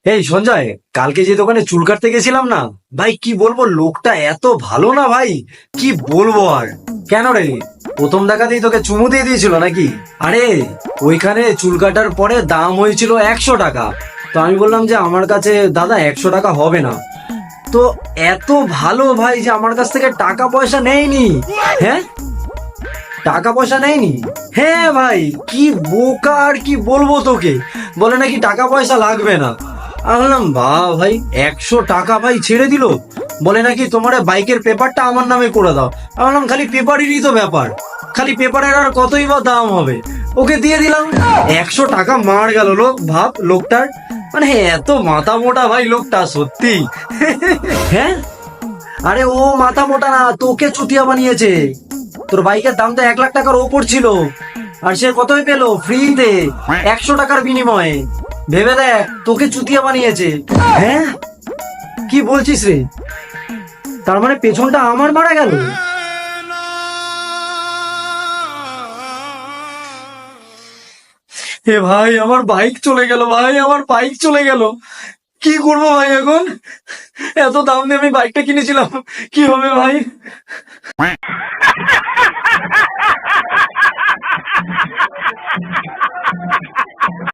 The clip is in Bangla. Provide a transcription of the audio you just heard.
এই সঞ্জয়, কালকে যে দোকানে চুল কাটতে গেছিলাম না ভাই, কি বলবো, লোকটা এত ভালো না ভাই, কি বলবো আর। কেন রে, প্রথম দেখাতেই তোকে চুমু দিয়ে দিয়েছিল নাকি? আরে ওইখানে চুল কাটার পরে দাম হয়েছিল 100 টাকা। তো আমি বললাম যে আমার কাছে দাদা 100 টাকা হবে না। তো এত ভালো ভাই যে আমার কাছ থেকে টাকা পয়সা নেয়নি। হ্যাঁ, টাকা পয়সা নেয়নি। হ্যাঁ ভাই, কি বোকা আর কি বলবো তোকে, বলে নাকি টাকা পয়সা লাগবে না। আমি বললাম বাহ ভাই, 100 টাকা ভাই ছেড়ে দিল, বলে নাকি তোমার বাইকের পেপারটা আমার নামে করে দাও। আমি বললাম খালি পেপারেরই তো ব্যাপার, খালি পেপারের আর কতই বা দাম হবে। ওকে দিয়ে দিলাম, 100 টাকা মার গেল। লোক ভাব, লোকটার মানে এত মাথা মোটা ভাই লোকটা, সত্যি। হ্যাঁ, আরে ও মাথা মোটা না, তোকে চুতিয়া বানিয়েছে। তোর বাইকের দাম তো 1 লাখ টাকার ওপর ছিল, আর সে কতই পেলো ফ্রিতে, 100 টাকার বিনিময়ে। ভেবে দেখ, তোকে চুতিয়া বানিয়েছে। হ্যাঁ, কি বলছিস রে? তার মানে পেছনটা আমার মারা গেল। এ ভাই, আমার বাইক চলে গেল ভাই, আমার বাইক চলে গেল। কি করবো ভাই এখন? এত দাম দিয়ে আমি বাইকটা কিনেছিলাম, কি হবে ভাই?